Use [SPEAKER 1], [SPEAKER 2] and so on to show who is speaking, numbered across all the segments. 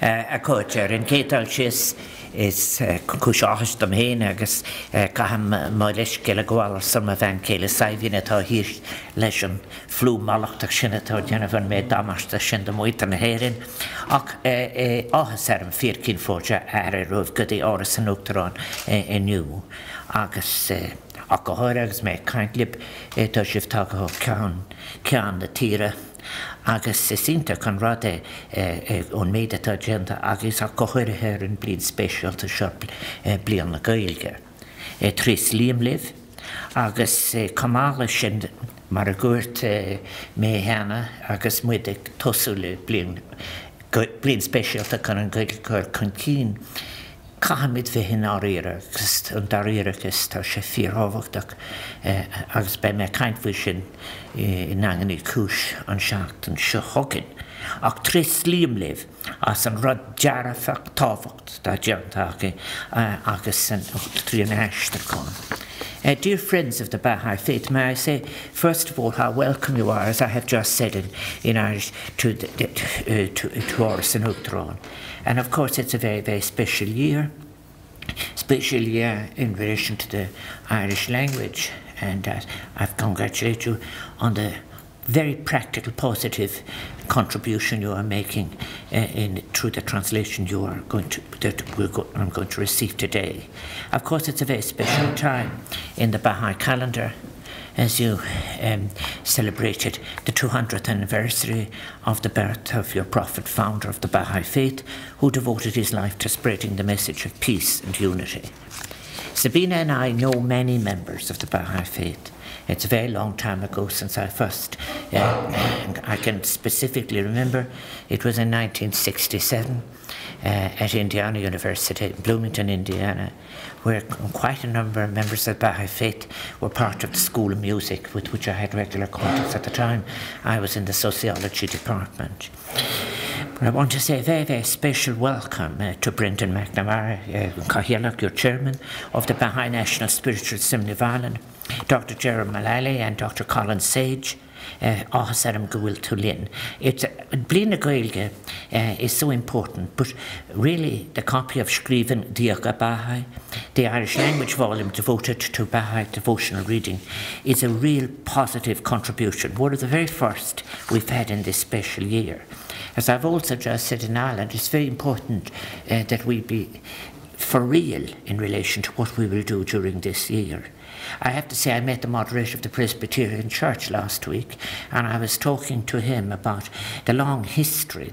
[SPEAKER 1] A coacher in Ketal Chis is Kushash the main, I guess, Kaham Molish Gilagwal, some of Van Kale Savinata Hish Lesion, Flu Malak the Shinata, Jennifer made Damash the Shindamoit and Herin, Ahasaram Firkin Forja, Are of Goody Oris and Ucteron in New. Agus Akahorags make kind lip, to shift Tago Can the Tira. Agus sínta chun rada ón méid atá agenda agus a cochuir her an blian special to shop blian na gailge. Tris liamliv agus camála sin mar a gúirt mé hena agus muid tosúla blian special to chun an gailge chun cín. Cahamid fi hyn ariarach, yn dariarachus, ta sé fyrhofachtach, agus be me caint fwy sy'n yn angen i cwys an siacht yn sychogin. Ac tris liamlif, as yn rod jarafach tofacht, da jantach, agus yn trian ashtar con. Dear friends of the Baha'i faith, may I say, first of all, how welcome you are, as I have just said in Irish, to Oris and Uachtaráin. And of course, it's a very, very special year in relation to the Irish language. And I congratulate you on the very practical, positive contribution you are making through the translation you are I'm going to receive today. Of course, it's a very special time in the Baha'i calendar as you celebrated the 200th anniversary of the birth of your prophet, founder of the Baha'i faith, who devoted his life to spreading the message of peace and unity. Sabina and I know many members of the Baha'i faith. It's a very long time ago since I first, I can specifically remember, it was in 1967 at Indiana University, Bloomington, Indiana, where quite a number of members of the Baha'i faith were part of the School of Music, with which I had regular contacts at the time. I was in the sociology department. But I want to say a very, very special welcome to Brendan McNamara, your chairman of the Baha'i National Spiritual Assembly of Ireland, Dr. Gerard Mullally and Dr. Colin Sage, Áthas Gawil Tulin. It's Bliana Gaeilge is so important, but really the copy of Shriven Diaga Baha'i, the Irish language volume devoted to Baha'i devotional reading, is a real positive contribution, one of the very first we've had in this special year. As I've also just said in Ireland, it's very important that we be for real in relation to what we will do during this year. I have to say I met the moderator of the Presbyterian Church last week, and I was talking to him about the long history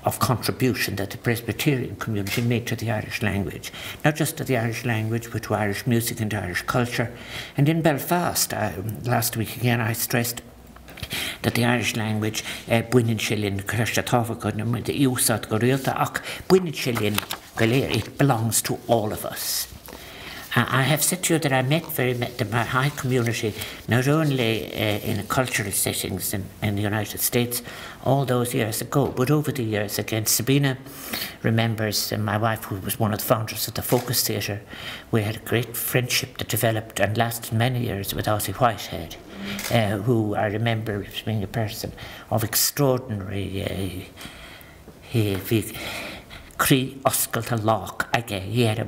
[SPEAKER 1] of contribution that the Presbyterian community made to the Irish language. Not just to the Irish language, but to Irish music and Irish culture. And in Belfast, last week again, I stressed that the Irish language, buinin shilin, it belongs to all of us. I have said to you that I met the Baha'i community not only in cultural settings in the United States all those years ago, but over the years again. Sabina remembers my wife, who was one of the founders of the Focus Theatre. We had a great friendship that developed and lasted many years with Ozzy Whitehead, who I remember as being a person of extraordinary Cree Oscailta Loch again. He had a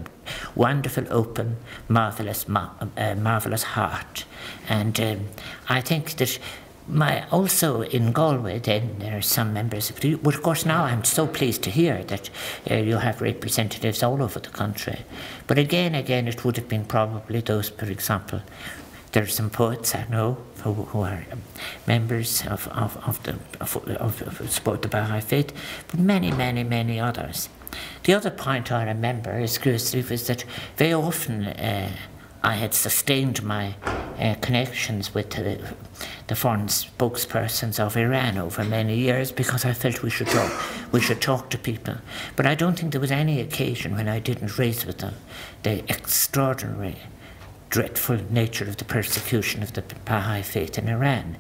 [SPEAKER 1] wonderful, open, marvellous heart. And I think that also in Galway then there are some members of the, but of course now I'm so pleased to hear that you have representatives all over the country. But again it would have been probably those, for example, there are some poets I know who are members of the Baha'i faith, but many others. The other point I remember is that very often I had sustained my connections with the foreign spokespersons of Iran over many years, because I felt we should talk to people. But I don't think there was any occasion when I didn't raise with them the extraordinary, dreadful nature of the persecution of the Baha'i faith in Iran.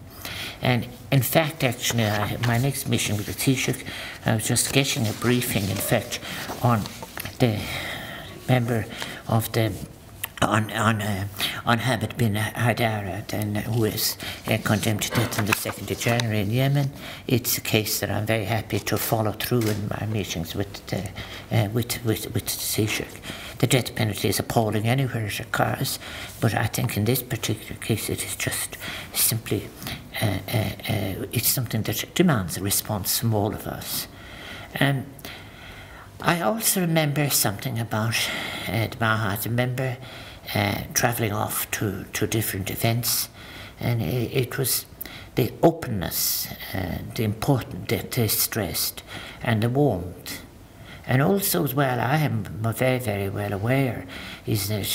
[SPEAKER 1] And in fact, actually, my next mission with the Taoiseach, I was just getting a briefing, in fact, on the member of the on Hamid bin Haidara, who is condemned to death on the 2nd of January in Yemen. It's a case that I'm very happy to follow through in my meetings with the Taoiseach. The death penalty is appalling anywhere it occurs, but I think in this particular case it is just simply it's something that demands a response from all of us. I also remember something about the Baha'is. I remember travelling off to different events, and it was the openness, the importance that they stressed, and the warmth. And also as well, I am very, very well aware, is that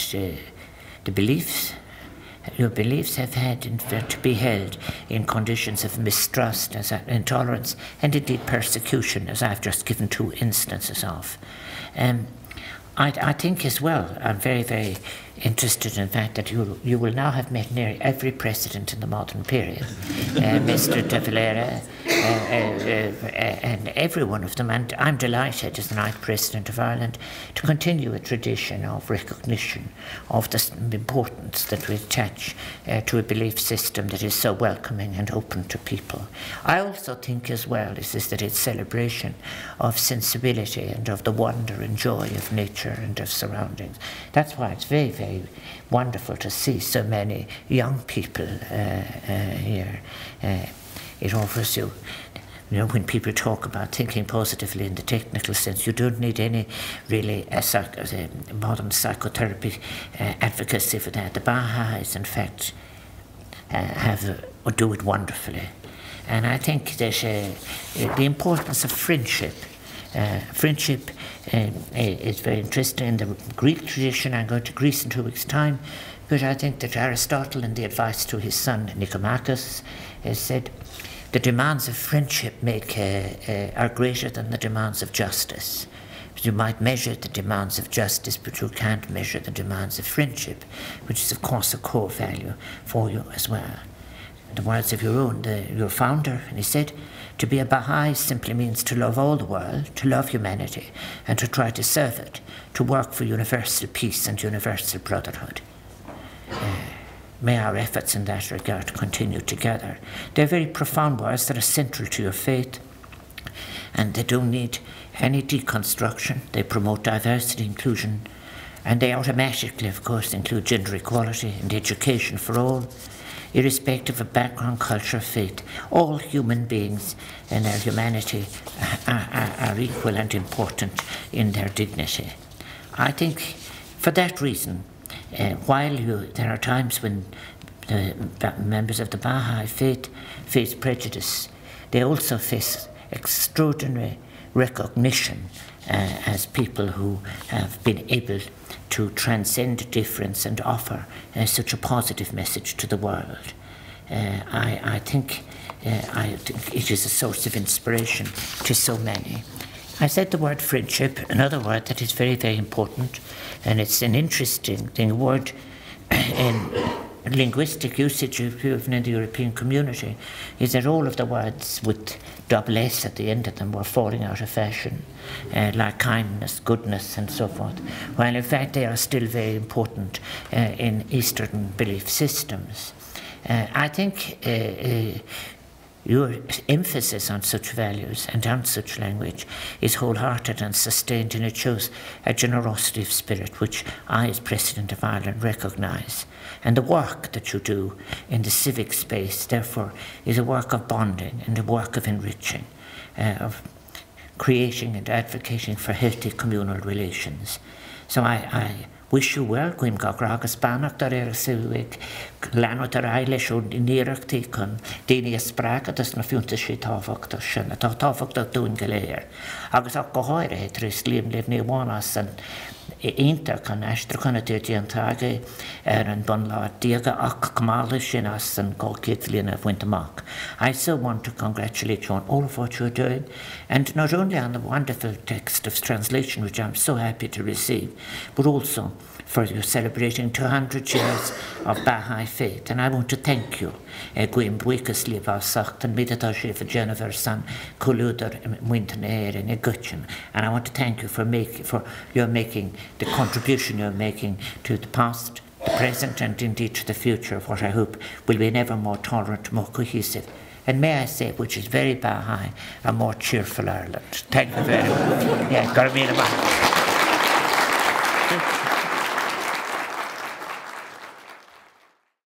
[SPEAKER 1] the beliefs, your beliefs have had to be held in conditions of mistrust, as intolerance, and indeed persecution, as I've just given 2 instances of. I think as well, I'm very, very interested in the fact that you will now have met nearly every president in the modern period, Mr. De Valera, and every one of them, and I'm delighted as the 9th President of Ireland to continue a tradition of recognition of the importance that we attach to a belief system that is so welcoming and open to people. I also think as well is that it's celebration of sensibility and of the wonder and joy of nature and of surroundings. That's why it's very, very wonderful to see so many young people here. It offers you, when people talk about thinking positively in the technical sense, you don't need any really modern psychotherapy advocacy for that. The Bahá'is, in fact, do it wonderfully. And I think that the importance of friendship. Friendship is very interesting in the Greek tradition. I'm going to Greece in 2 weeks' time, but I think that Aristotle, in the advice to his son Nicomachus, has said the demands of friendship are greater than the demands of justice. You might measure the demands of justice, but you can't measure the demands of friendship, which is of course a core value for you as well. The words of your founder, and he said, to be a Baha'i simply means to love all the world, to love humanity, and to try to serve it, to work for universal peace and universal brotherhood. May our efforts in that regard continue together. They're very profound words that are central to your faith, and they don't need any deconstruction. They promote diversity, inclusion, and they automatically, of course, include gender equality and education for all, irrespective of background, culture, faith. All human beings and their humanity are equal and important in their dignity. I think for that reason, while there are times when the members of the Baha'i faith face prejudice, they also face extraordinary recognition as people who have been able to transcend difference and offer such a positive message to the world. I think it is a source of inspiration to so many. I said the word friendship, another word that is very, very important, and it's an interesting thing, a word in linguistic usage even in the European community, is that all of the words with double S at the end of them were falling out of fashion, like kindness, goodness, and so forth, while in fact they are still very important in Eastern belief systems. I think your emphasis on such values and on such language is wholehearted and sustained, and it shows a generosity of spirit which I, as President of Ireland, recognise. And the work that you do in the civic space, therefore, is a work of bonding and a work of enriching, of creating and advocating for healthy communal relations. So I wish you well, Gwyn Gogragas Banach, dar Siwig, Lano dar Eilish o Nirachti, con Dini Espraga, das na fiunta si tafog da sin, tafog da dwi'n galeir. Agus ac gohoir het Liam Liv ni wanas an Inter kan Ashtra a dirty Tage and Bonla Diega Ak Kamalish in us and Golkit Lina Wintermark. I so want to congratulate you on all of what you're doing, and not only on the wonderful text of translation which I'm so happy to receive, but also for you celebrating 200 years of Baha'i faith. And I want to thank you. Gwyn bwycus lifa sacht and midata shifa Jennifer san Kuludar Winton Air and Gutchen. And I want to thank you for your making the contribution you're making to the past, the present, and indeed to the future of what I hope will be an ever more tolerant, more cohesive, and may I say, which is very Baha'i, a more cheerful Ireland. Thank you very much. Yeah,